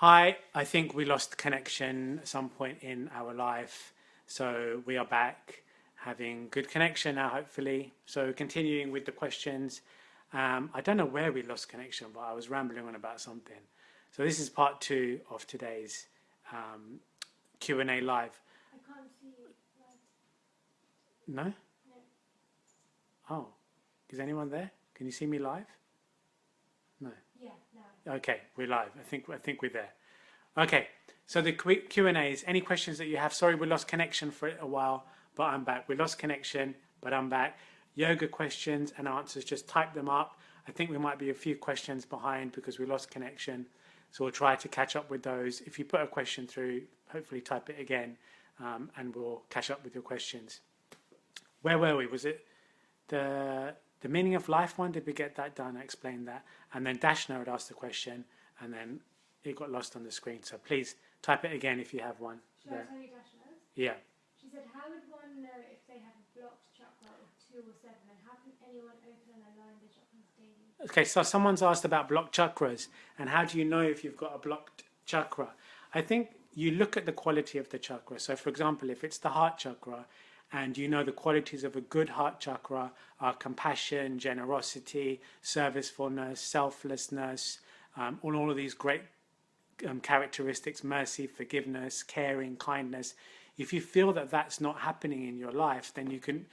Hi, I think we lost connection at some point in our life. So we are back having good connection now, hopefully. So continuing with the questions. I don't know where we lost connection, but I was rambling on about something. So this is part two of today's Q&A live. I can't see you. No? No. Oh, is anyone there? Can you see me live? No. Yeah, now. Okay, we're live. I think we're there. Okay, so the quick Q&As, any questions that you have? Sorry, we lost connection for a while, but I'm back. We lost connection, but I'm back. Yoga questions and answers, just type them up. I think we might be a few questions behind because we lost connection. So we'll try to catch up with those. If you put a question through, hopefully type it again, and we'll catch up with your questions. Where were we? Was it the meaning of life one? Did we get that done? I explained that. And then Dashna had asked the question, and then it got lost on the screen. So please type it again if you have one. Should I tell you Dashna's? Yeah. She said, how would one know if they have a blocked chakra of 2 or 7? And how can anyone open and align their chakras daily? Okay, so someone's asked about blocked chakras, and how do you know if you've got a blocked chakra? I think you look at the quality of the chakra. So for example, if it's the heart chakra, and you know the qualities of a good heart chakra are compassion, generosity, servicefulness, selflessness, all of these great characteristics, mercy, forgiveness, caring, kindness. If you feel that that's not happening in your life, then you can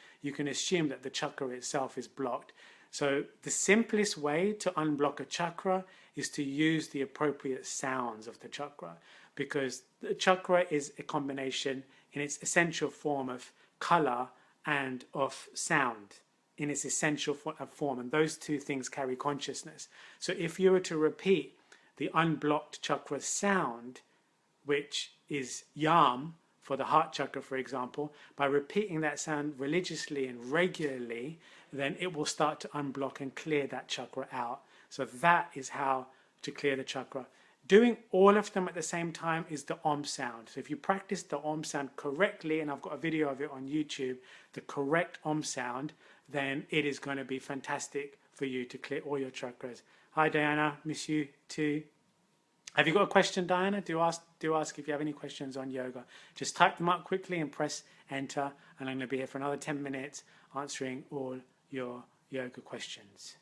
assume that the chakra itself is blocked. So the simplest way to unblock a chakra is to use the appropriate sounds of the chakra, because the chakra is a combination in its essential form of color and of sound in its essential form, and those two things carry consciousness. So if you were to repeat the unblocked chakra sound, which is yam for the heart chakra, for example, by repeating that sound religiously and regularly, then it will start to unblock and clear that chakra out. So that is how to clear the chakra. Doing all of them at the same time is the Om sound. So if you practice the Om sound correctly, and I've got a video of it on YouTube, the correct Om sound, then it is going to be fantastic for you to clear all your chakras. Hi Diana, miss you too. Have you got a question, Diana? Do ask if you have any questions on yoga. Just type them up quickly and press enter, and I'm going to be here for another 10 minutes answering all your yoga questions.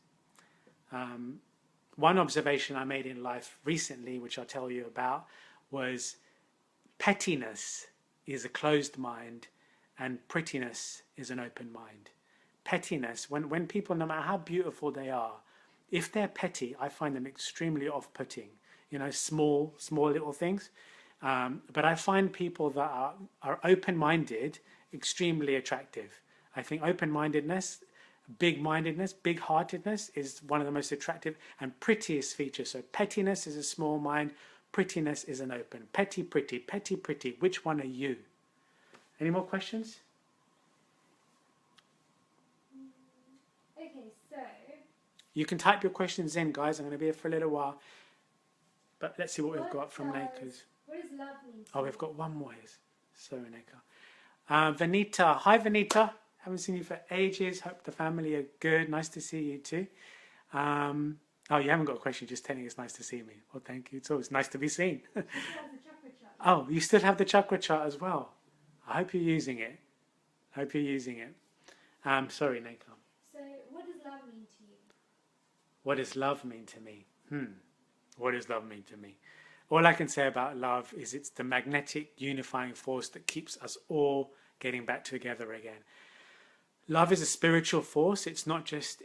One observation I made in life recently, which I'll tell you about, was pettiness is a closed mind and prettiness is an open mind. Pettiness, when people, no matter how beautiful they are, if they're petty, I find them extremely off-putting. You know, small little things. But I find people that are open-minded extremely attractive. I think open-mindedness, big-mindedness, big-heartedness is one of the most attractive and prettiest features. So pettiness is a small mind, prettiness is an open. Petty, pretty, petty, pretty. Which one are you? Any more questions? Okay, so... You can type your questions in, guys. I'm going to be here for a little while. But let's see what we've got from Nakas. What does love mean to Oh, you? we've got one more. Sorry, Naka. Vanita. Hi, Vanita. Haven't seen you for ages. Hope the family are good. Nice to see you too. Oh, you haven't got a question. Just telling it's nice to see me. Well, thank you. It's always nice to be seen. She has the chakra chart. Oh, you still have the chakra chart as well. I hope you're using it. Sorry, Naka. So, what does love mean to you? What does love mean to me? What does love mean to me? All I can say about love is it's the magnetic unifying force that keeps us all getting back together again. Love is a spiritual force. It's not just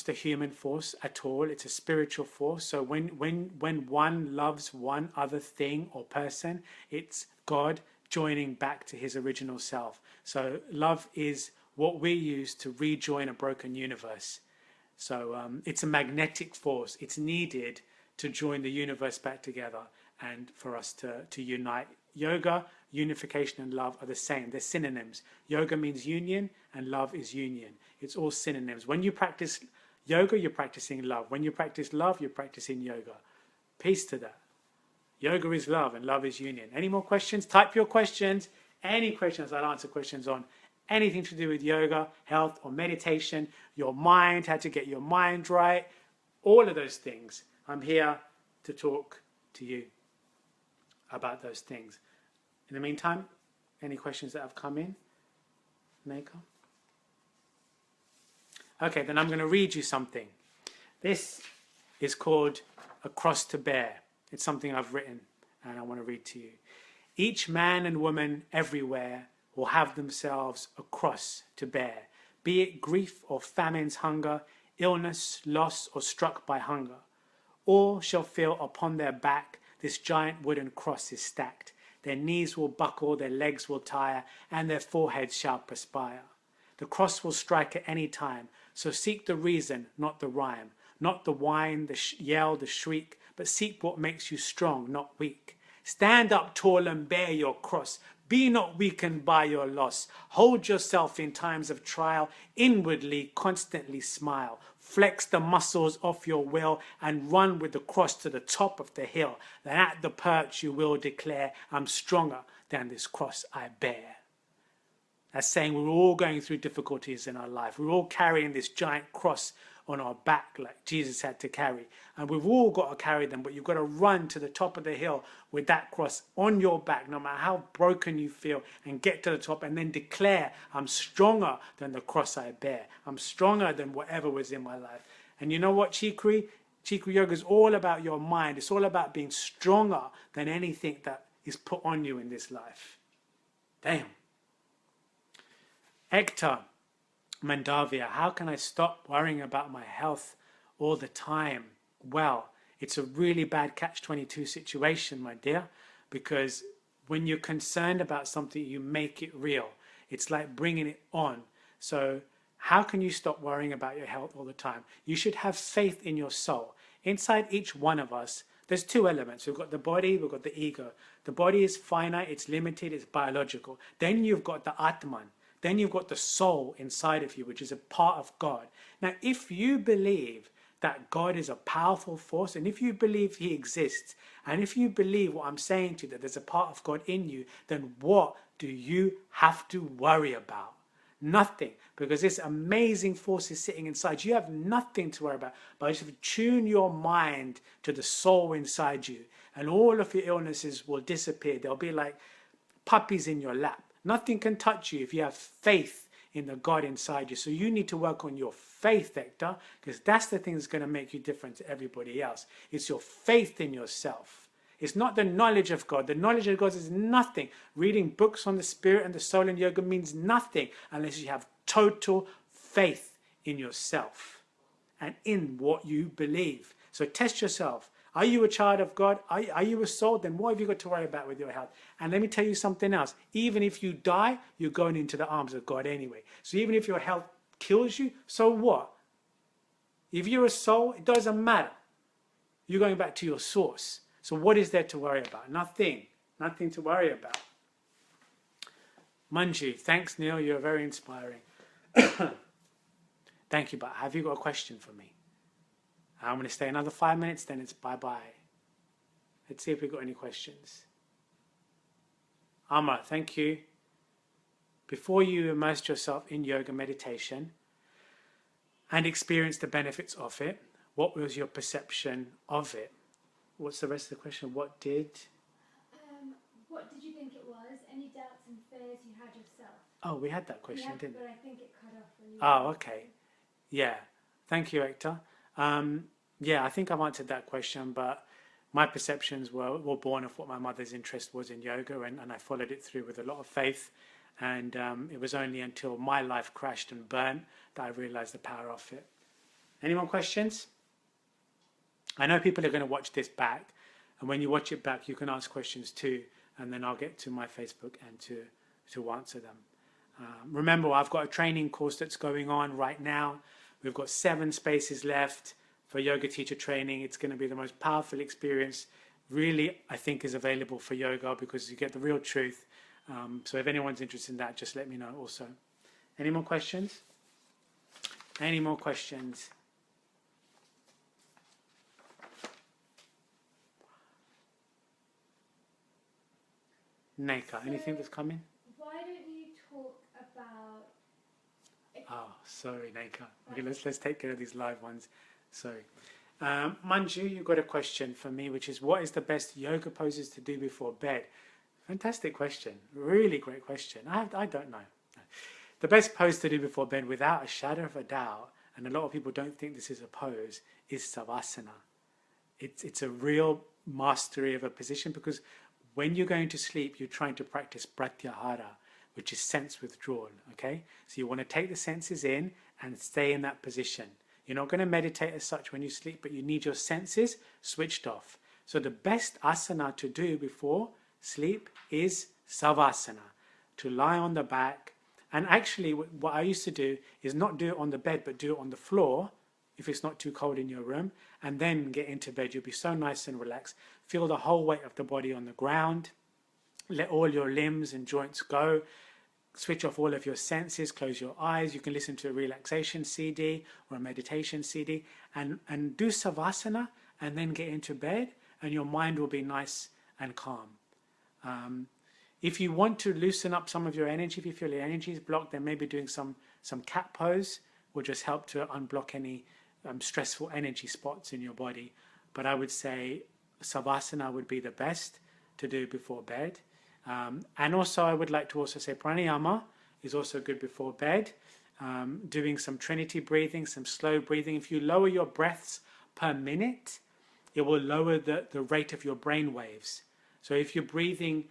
a human force at all. It's a spiritual force. So when one loves one other thing or person, it's God joining back to his original self. So love is what we use to rejoin a broken universe. So it's a magnetic force. It's needed to join the universe back together and for us to unite. Yoga, unification and love are the same. They're synonyms. Yoga means union and love is union. It's all synonyms. When you practice yoga, you're practicing love. When you practice love, you're practicing yoga. Peace to that. Yoga is love and love is union. Any more questions? Type your questions. Any questions, I'll answer questions on anything to do with yoga, health or meditation, your mind, how to get your mind right, all of those things. I'm here to talk to you. about those things. In the meantime, any questions that have come in? Neka? Okay, then I'm going to read you something. This is called A Cross to Bear. It's something I've written and I want to read to you. Each man and woman everywhere will have themselves a cross to bear, be it grief or famine's hunger, illness, loss, or struck by hunger. All shall feel upon their back this giant wooden cross is stacked. Their knees will buckle, their legs will tire, and their foreheads shall perspire. The cross will strike at any time, so seek the reason, not the rhyme, not the whine, the yell, the shriek, but seek what makes you strong, not weak. Stand up tall and bear your cross. Be not weakened by your loss. Hold yourself in times of trial. Inwardly, constantly smile. Flex the muscles of your will and run with the cross to the top of the hill. Then at the perch you will declare, I'm stronger than this cross I bear. That's saying we're all going through difficulties in our life. We're all carrying this giant cross on our back like Jesus had to carry. And we've all got to carry them, but you've got to run to the top of the hill with that cross on your back, no matter how broken you feel, and get to the top and then declare, I'm stronger than the cross I bear. I'm stronger than whatever was in my life. And you know what, Chikri? Chikri Yoga is all about your mind. It's all about being stronger than anything that is put on you in this life. Damn. Hector Mandavia, how can I stop worrying about my health all the time? Well, it's a really bad catch-22 situation, my dear, because when you're concerned about something, you make it real. It's like bringing it on. So how can you stop worrying about your health all the time? You should have faith in your soul. Inside each one of us, there's two elements. We've got the body, we've got the ego. The body is finite, it's limited, it's biological. Then you've got the Atman. Then you've got the soul inside of you, which is a part of God. Now, if you believe that God is a powerful force, and if you believe he exists, and if you believe what I'm saying to you, that there's a part of God in you, then what do you have to worry about? Nothing, because this amazing force is sitting inside. You have nothing to worry about, but just tune your mind to the soul inside you, and all of your illnesses will disappear. They'll be like puppies in your lap. Nothing can touch you if you have faith in the God inside you. So you need to work on your faith, Hector, because that's the thing that's going to make you different to everybody else. It's your faith in yourself. It's not the knowledge of God. The knowledge of God is nothing. Reading books on the spirit and the soul and yoga means nothing unless you have total faith in yourself and in what you believe. So test yourself. Are you a child of God? Are you a soul? Then what have you got to worry about with your health? And let me tell you something else. Even if you die, you're going into the arms of God anyway. So even if your health kills you, so what? If you're a soul, it doesn't matter. You're going back to your source. So what is there to worry about? Nothing. Nothing to worry about. Manji, thanks, Neil. You're very inspiring. Thank you, but have you got a question for me? I'm going to stay another 5 minutes, then it's bye-bye. Let's see if we've got any questions. Amma, thank you. Before you immersed yourself in yoga meditation and experienced the benefits of it, what was your perception of it? What's the rest of the question? What did you think it was? Any doubts and fears you had yourself? Oh, we had that question, didn't we? But I think it cut off when you... Oh, okay. Yeah. Thank you, Hector. Yeah, I think I've answered that question, but my perceptions were born of what my mother's interest was in yoga, and I followed it through with a lot of faith. And it was only until my life crashed and burnt that I realized the power of it. Any more questions? I know people are going to watch this back, and when you watch it back, you can ask questions too, and then I'll get to my Facebook and to answer them. Remember, I've got a training course that's going on right now. We've got 7 spaces left for yoga teacher training. It's going to be the most powerful experience, really, I think, is available for yoga, because you get the real truth. So if anyone's interested in that, just let me know also. Any more questions? Any more questions? Neka, anything that's coming? Why don't you talk about... Oh, sorry, Neka. Okay, let's take care of these live ones. Sorry. Manju, you've got a question for me, which is what is the best yoga poses to do before bed? Fantastic question. Really great question. I don't know. The best pose to do before bed, without a shadow of a doubt, and a lot of people don't think this is a pose, is Savasana. It's a real mastery of a position, because when you're going to sleep, you're trying to practice pratyahara, which is sense withdrawal. Okay, so you want to take the senses in and stay in that position. You're not going to meditate as such when you sleep, but you need your senses switched off. So the best asana to do before sleep is Savasana, to lie on the back. And actually, what I used to do is not do it on the bed, but do it on the floor, if it's not too cold in your room, and then get into bed. You'll be so nice and relaxed. Feel the whole weight of the body on the ground. Let all your limbs and joints go. Switch off all of your senses, close your eyes. You can listen to a relaxation CD or a meditation CD and do Savasana, and then get into bed, and your mind will be nice and calm. If you want to loosen up some of your energy, if you feel your energy is blocked, then maybe doing some cat pose will just help to unblock any stressful energy spots in your body. But I would say Savasana would be the best to do before bed. And also I would like to also say pranayama is also good before bed. Doing some trinity breathing, some slow breathing. If you lower your breaths per minute, it will lower the rate of your brain waves. So if you're breathing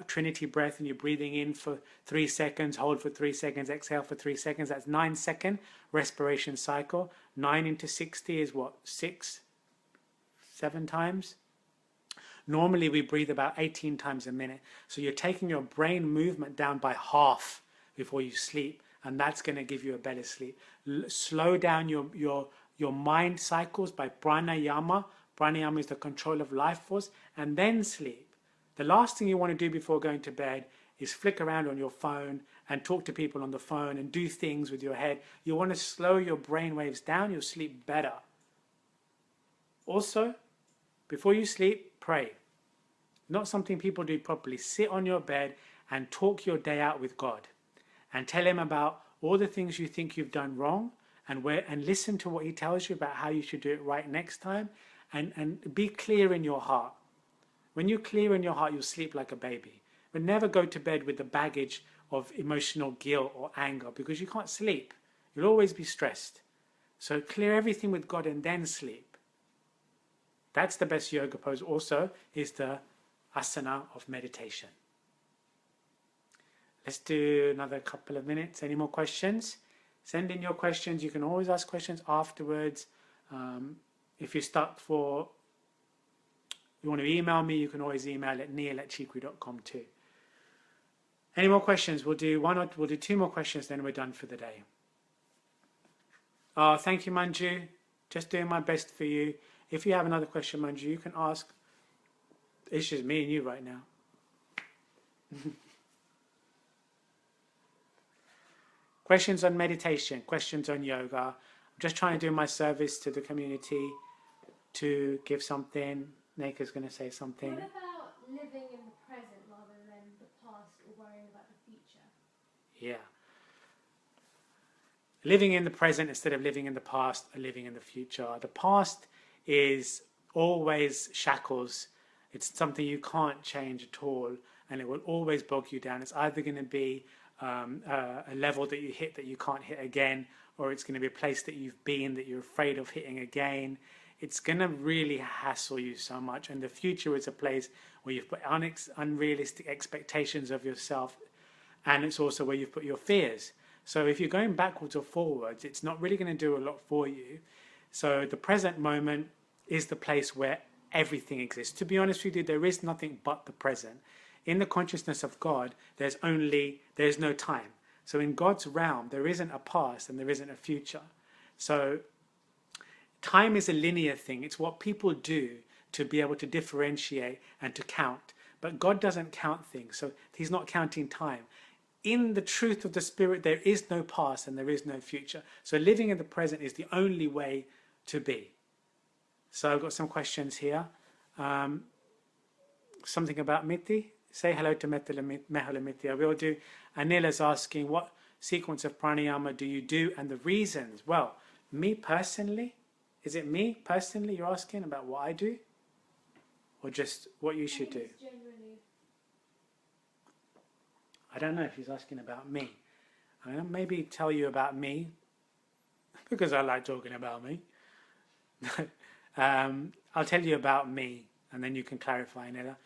trinity breath and you're breathing in for 3 seconds, hold for 3 seconds, exhale for 3 seconds, that's 9-second respiration cycle. 9 into 60 is what, 6-7 times? Normally we breathe about 18 times a minute. So you're taking your brain movement down by half before you sleep, and that's going to give you a better sleep. Slow down your mind cycles by pranayama. Pranayama is the control of life force, and then sleep. The last thing you want to do before going to bed is flick around on your phone and talk to people on the phone and do things with your head. You want to slow your brain waves down, you'll sleep better. Also, before you sleep, pray. Not something people do properly. Sit on your bed and talk your day out with God, and tell him about all the things you think you've done wrong, and listen to what he tells you about how you should do it right next time, and be clear in your heart. When you're clear in your heart, you'll sleep like a baby. But never go to bed with the baggage of emotional guilt or anger, because you can't sleep. You'll always be stressed. So clear everything with God and then sleep. That's the best yoga pose also, is the asana of meditation. Let's do another couple of minutes. Any more questions? Send in your questions. You can always ask questions afterwards. If you want to email me, you can always email at neil@chikri.com too. Any more questions? We'll do 2 more questions, then we're done for the day. Oh, thank you, Manju. Just doing my best for you. If you have another question, Manju, you can ask. It's just me and you right now. Questions on meditation, questions on yoga. I'm just trying to do my service to the community to give something. Neka's going to say something. What about living in the present rather than the past or worrying about the future? Yeah. Living in the present instead of living in the past or living in the future. The past is always shackles. It's something you can't change at all, and it will always bog you down. It's either going to be a level that you hit that you can't hit again, or it's going to be a place that you've been that you're afraid of hitting again. It's going to really hassle you so much. And the future is a place where you've put unrealistic expectations of yourself, and it's also where you've put your fears. So if you're going backwards or forwards, it's not really going to do a lot for you. So the present moment is the place where everything exists. To be honest with you, there is nothing but the present. In the consciousness of God, there's no time. So in God's realm, there isn't a past and there isn't a future. So time is a linear thing. It's what people do to be able to differentiate and to count. But God doesn't count things, so he's not counting time. In the truth of the Spirit, there is no past and there is no future. So living in the present is the only way to be. So I've got some questions here. Something about Miti. Say hello to Mehula Miti. I will do. Anil is asking, what sequence of pranayama do you do and the reasons? Well, me personally, Is it me personally you're asking about what I do? Or just what you should do? It's generally. I don't know if he's asking about me. I'll maybe tell you about me, because I like talking about me. I'll tell you about me, and then you can clarify, Nila.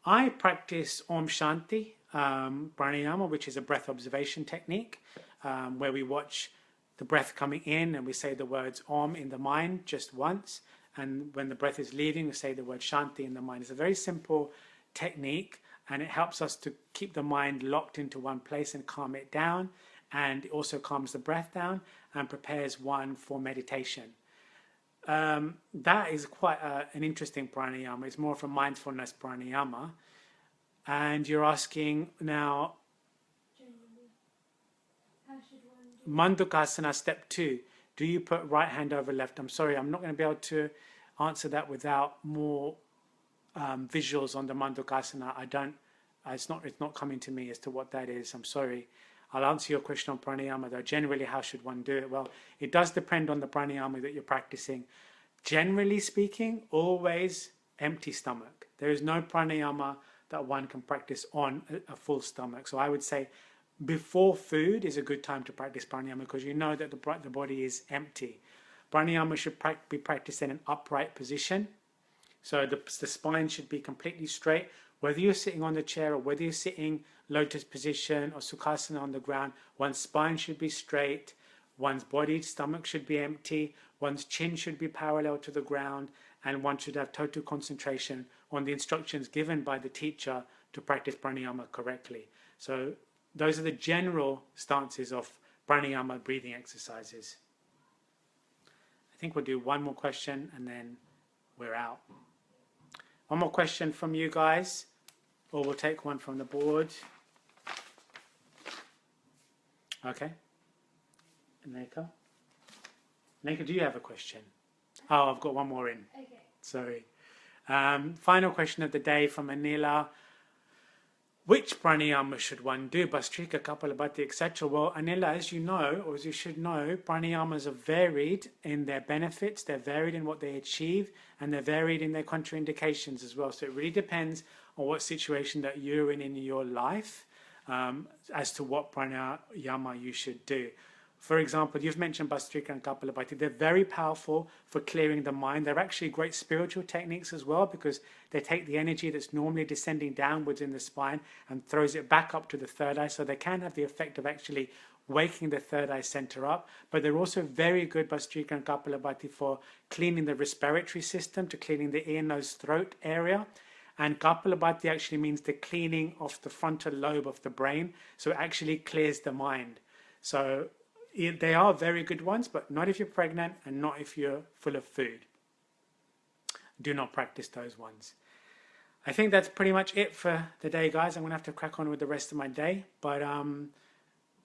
I practice Om Shanti Pranayama, which is a breath observation technique, where we watch the breath coming in and we say the words Om in the mind just once, and when the breath is leaving, we say the word Shanti in the mind. It's a very simple technique, and it helps us to keep the mind locked into one place and calm it down, and it also calms the breath down and prepares one for meditation. That is quite an interesting pranayama. It's more of a mindfulness pranayama. And you're asking now, Generally. How should one do Mandukasana step 2. Do you put right hand over left? I'm sorry, I'm not going to be able to answer that without more visuals on the Mandukasana. It's not coming to me as to what that is. I'm sorry. I'll answer your question on pranayama though. Generally, how should one do it? Well, it does depend on the pranayama that you're practicing. Generally speaking, always empty stomach. There is no pranayama that one can practice on a full stomach. So I would say before food is a good time to practice pranayama, because you know that the body is empty. Pranayama should be practiced in an upright position. So the spine should be completely straight. Whether you're sitting on the chair or whether you're sitting lotus position or sukhasana on the ground, one's spine should be straight, one's body, stomach should be empty, one's chin should be parallel to the ground, and one should have total concentration on the instructions given by the teacher to practice pranayama correctly. So those are the general stances of pranayama breathing exercises. I think we'll do one more question and then we're out. One more question from you guys, or we'll take one from the board. Okay. Neka? Neka, do you have a question? Oh, I've got one more in. Okay. Sorry. Final question of the day from Anila. Which pranayama should one do? Bhastrika, Kapalabhati, etc. Well, Anila, as you know, or as you should know, pranayamas are varied in their benefits, they're varied in what they achieve, and they're varied in their contraindications as well. So it really depends on what situation that you're in your life as to what pranayama you should do. For example, you've mentioned Bhastrika and Kapalabhati. They're very powerful for clearing the mind. They're actually great spiritual techniques as well, because they take the energy that's normally descending downwards in the spine and throws it back up to the third eye. So they can have the effect of actually waking the third eye center up. But they're also very good, Bhastrika and Kapalabhati, for cleaning the respiratory system, to cleaning the ear, nose, throat area. And Kapalabhati actually means the cleaning of the frontal lobe of the brain. So it actually clears the mind. So they are very good ones, but not if you're pregnant and not if you're full of food. Do not practice those ones. I think that's pretty much it for the day, guys. I'm going to have to crack on with the rest of my day. But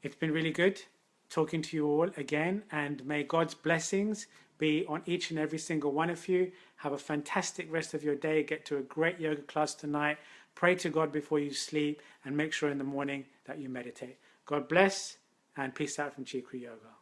it's been really good talking to you all again. And may God's blessings be on each and every single one of you. Have a fantastic rest of your day. Get to a great yoga class tonight. Pray to God before you sleep. And make sure in the morning that you meditate. God bless. And peace out from Chikri Yoga.